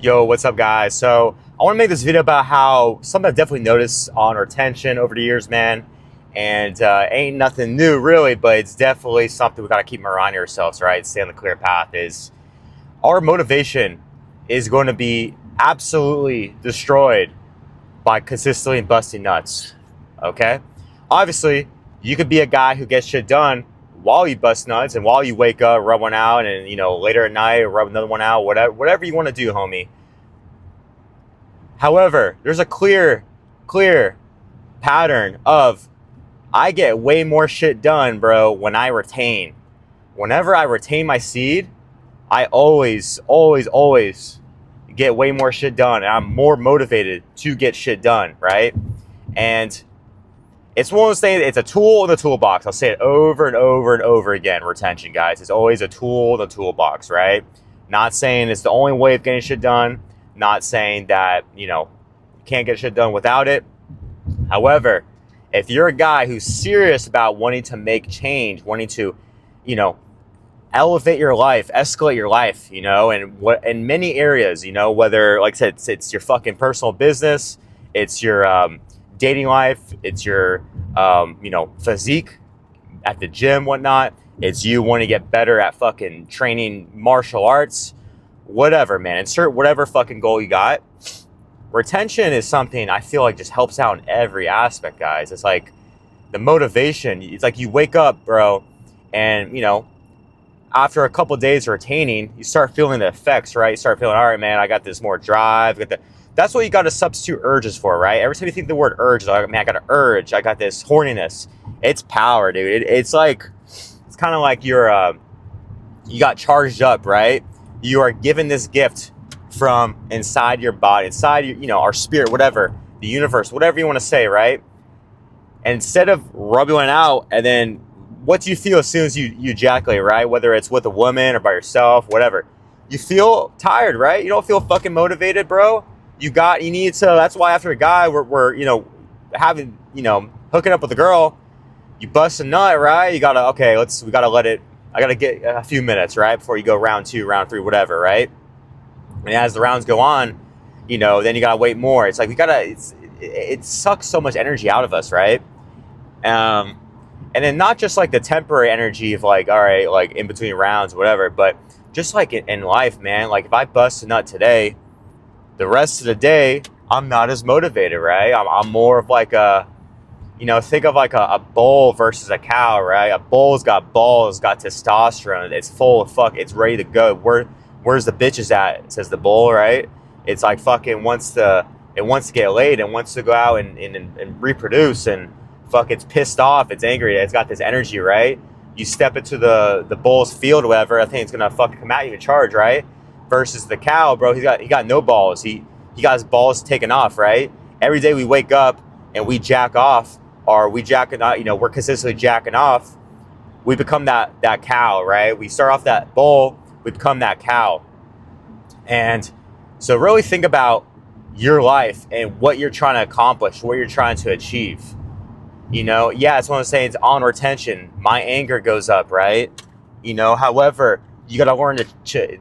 Yo, what's up, guys? So I want to make this video about how something I've definitely noticed on retention over the years, man. And ain't nothing new, really, but it's definitely something we got to keep reminding ourselves, right? Stay on the clear path. Is our motivation is going to be absolutely destroyed by consistently busting nuts. Okay, obviously, you could be a guy who gets shit done while you bust nuts and while you wake up, rub one out, and later at night rub another one out. Whatever you want to do, homie. However, there's a clear pattern of I get way more shit done, bro, when I retain. Whenever I retain my seed, I always get way more shit done. And I'm more motivated to get shit done, right? And it's one of those things, it's a tool in the toolbox. I'll say it over and over and over again. Retention, guys. It's always a tool in the toolbox, right? Not saying it's the only way of getting shit done. Not saying that, you can't get shit done without it. However, if you're a guy who's serious about wanting to make change, wanting to, you know, elevate your life, escalate your life, and what in many areas, whether, like I said, it's your fucking personal business, it's your dating life, it's your, physique at the gym, whatnot. It's you wanting to get better at fucking training martial arts, whatever, man. Insert whatever fucking goal you got. Retention is something I feel like just helps out in every aspect, guys. It's like the motivation. It's like you wake up, bro, and, after a couple of days of retaining, you start feeling the effects, right? You start feeling, all right, man, I got this more drive. That's what you got to substitute urges for, right? Every time you think the word urge, like, man, I got an urge. I got this horniness. It's power, dude. It's kind of like you got charged up, right? You are given this gift from inside your body, inside your, our spirit, whatever, the universe, whatever you want to say, right? And instead of rubbing it out, and then what do you feel as soon as you ejaculate, right? Whether it's with a woman or by yourself, whatever. You feel tired, right? You don't feel fucking motivated, bro. You need to, that's why after a guy, we're having, hooking up with a girl, you bust a nut, right? We gotta let it, I gotta get a few minutes, right? Before you go round 2, round 3, whatever, right? And as the rounds go on, then you gotta wait more. It's like it sucks so much energy out of us, right? And then not just like the temporary energy of like, all right, like in between rounds, whatever, but just like in life, man. Like if I bust a nut today, the rest of the day, I'm not as motivated, right? I'm more of like think of like a bull versus a cow, right? A bull's got balls, got testosterone. It's full of it's ready to go. Where's the bitches at? Says the bull, right? It's like fucking it wants to get laid and wants to go out and reproduce, and it's pissed off, it's angry, it's got this energy, right? You step into the bull's field or whatever, I think it's gonna fucking come at you and charge, right? Versus the cow, bro, he got no balls. He got his balls taken off, right? Every day we wake up and we jack off, or we're consistently jacking off, we become that cow, right? We start off that bull, we become that cow. And so really think about your life and what you're trying to accomplish, what you're trying to achieve. It's one of the sayings on retention, my anger goes up, right? However, you got to learn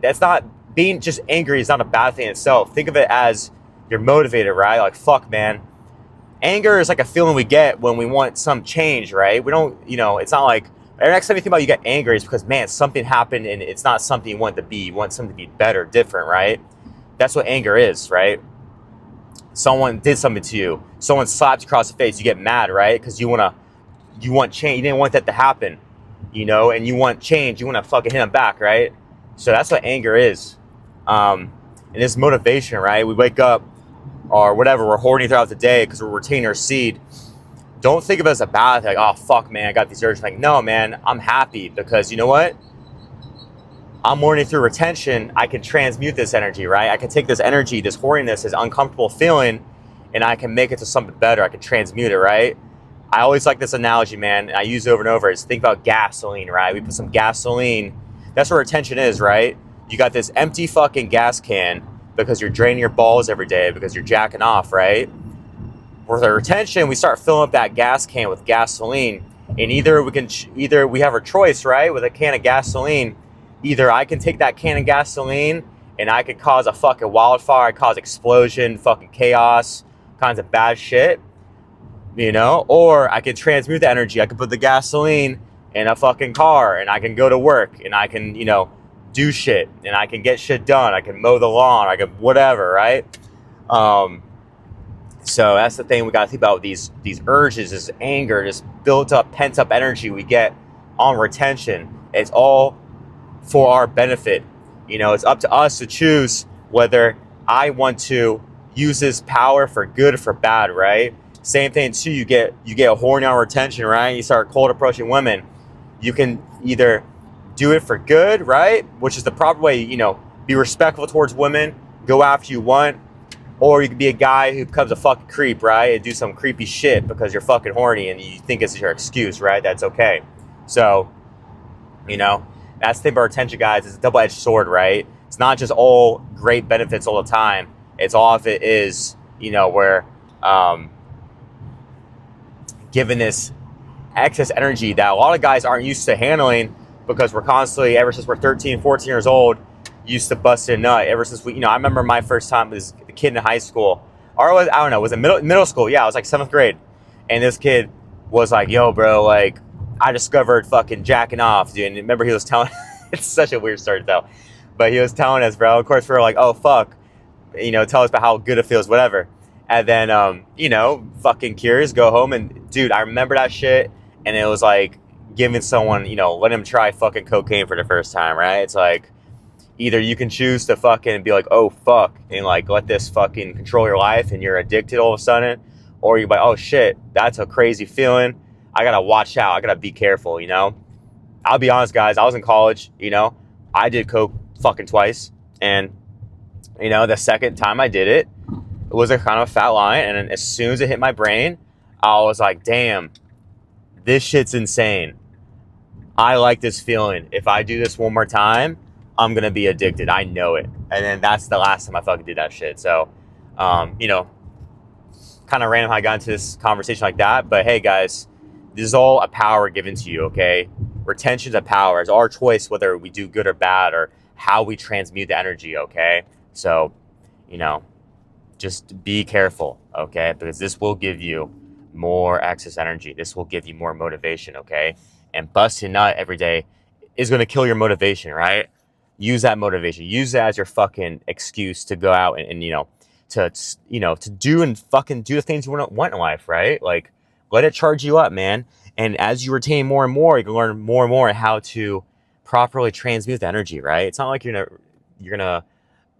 that's not, being just angry is not a bad thing in itself. Think of it as you're motivated, right? Like, fuck, man. Anger is like a feeling we get when we want some change, right? We don't, it's not like, the next time you think about you get angry, it's because, man, something happened and it's not something you want to be. You want something to be better, different, right? That's what anger is, right? Someone did something to you. Someone slapped you across the face. You get mad, right? Because you want change. You didn't want that to happen, and you want change. You want to fucking hit them back, right? So that's what anger is. And it's motivation, right? We wake up or whatever, we're hoarding throughout the day because we're retaining our seed. Don't think of it as a bad thing, like, oh, fuck, man, I got these urges. Like, no, man, I'm happy because you know what? I'm mourning through retention. I can transmute this energy, right? I can take this energy, this horniness, this uncomfortable feeling, and I can make it to something better. I can transmute it, right? I always like this analogy, man, and I use it over and over. Is think about gasoline, right? We put some gasoline. That's where retention is, right? You got this empty fucking gas can because you're draining your balls every day because you're jacking off, right? With our retention, we start filling up that gas can with gasoline, and either we have our choice, right? With a can of gasoline, either I can take that can of gasoline and I could cause a fucking wildfire, I cause explosion, fucking chaos, kinds of bad shit, you know? Or I could transmute the energy. I could put the gasoline in a fucking car, and I can go to work, and I can, you know, do shit, and I can get shit done. I can mow the lawn, I can whatever, right? So that's the thing we got to think about. These urges, this anger, this built up, pent up energy we get on retention. It's all for our benefit. You know, it's up to us to choose whether I want to use this power for good or for bad, right? Same thing too. You get horny on retention, right? You start cold approaching women. You can either do it for good, right? Which is the proper way. You know, be respectful towards women, go after you want. Or you could be a guy who becomes a fucking creep, right? And do some creepy shit because you're fucking horny and you think it's your excuse, right? That's okay. So, you know, that's the thing about retention, guys. It's a double-edged sword, right? It's not just all great benefits all the time. It's all if it is, you know, where given this excess energy that a lot of guys aren't used to handling because we're constantly, ever since we're 13, 14 years old, used to bust a nut. Ever since we, you know, I remember my first time was a kid in high school, or was, I don't know, was it middle school? Yeah, I was like 7th grade, and this kid was like, "Yo, bro, like, I discovered fucking jacking off, dude." And remember, he was telling, it's such a weird story to tell, but he was telling us, bro. Of course, we were like, "Oh fuck," you know, tell us about how good it feels, whatever. And then, you know, fucking curious, go home, and dude, I remember that shit, and it was like giving someone, you know, letting him try fucking cocaine for the first time, right? It's like, either you can choose to fucking be like, oh, fuck, and like let this fucking control your life and you're addicted all of a sudden, or you're like, oh shit, that's a crazy feeling. I gotta watch out. I gotta be careful, you know? I'll be honest, guys, I was in college, you know? I did coke fucking twice, and, you know, the second time I did it, it was a kind of a fat line, and as soon as it hit my brain, I was like, damn, this shit's insane. I like this feeling. If I do this one more time, I'm going to be addicted. I know it. And then that's the last time I fucking did that shit. So, you know, kind of random how I got into this conversation like that. But hey, guys, this is all a power given to you, okay? Retention's a power. It's our choice whether we do good or bad or how we transmute the energy, okay? So, you know, just be careful, okay? Because this will give you more excess energy. This will give you more motivation, okay? And busting nut every day is going to kill your motivation, right? Use that motivation. Use that as your fucking excuse to go out and you know, to do and fucking do the things you want in life, right? Like, let it charge you up, man. And as you retain more and more, you can learn more and more how to properly transmute the energy, right? It's not like you're gonna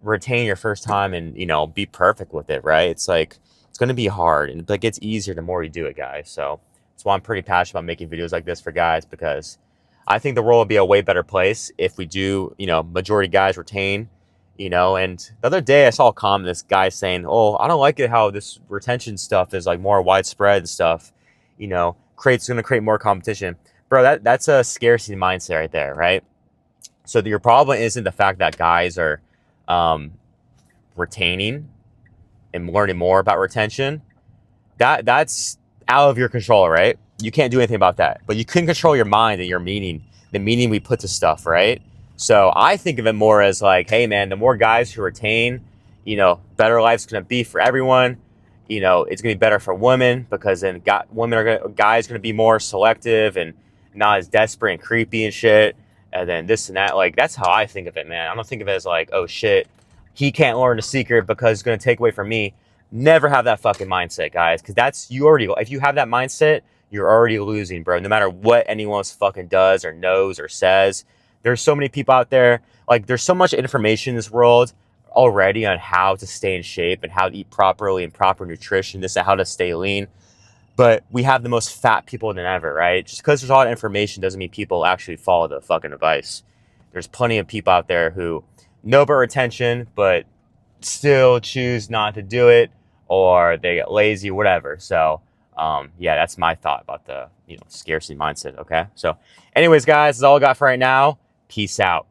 retain your first time and, you know, be perfect with it, right? It's like, it's gonna be hard, and it gets easier the more you do it, guys. So that's why I'm pretty passionate about making videos like this for guys, because I think the world would be a way better place if we do, you know, majority guys retain, you know. And the other day I saw a comment, this guy saying, oh, I don't like it how this retention stuff is like more widespread and stuff, you know, going to create more competition. Bro, that's a scarcity mindset right there, right? So your problem isn't the fact that guys are retaining and learning more about retention. That's out of your control, right? You can't do anything about that, but you can control your mind and your meaning, the meaning we put to stuff, right? So I think of it more as like, hey man, the more guys who retain, you know, better life's gonna be for everyone. You know, it's gonna be better for women because then guys are gonna be more selective and not as desperate and creepy and shit. And then this and that, like that's how I think of it, man. I don't think of it as like, oh shit, he can't learn the secret because it's gonna take away from me. Never have that fucking mindset, guys, because if you have that mindset, you're already losing, bro. No matter what anyone else fucking does or knows or says, there's so many people out there. Like, there's so much information in this world already on how to stay in shape and how to eat properly and proper nutrition, this and how to stay lean. But we have the most fat people than ever, right? Just because there's a lot of information doesn't mean people actually follow the fucking advice. There's plenty of people out there who know about retention, but still choose not to do it, or they get lazy, whatever. So, yeah, that's my thought about the, you know, scarcity mindset. Okay. So anyways, guys, that's all I got for right now. Peace out.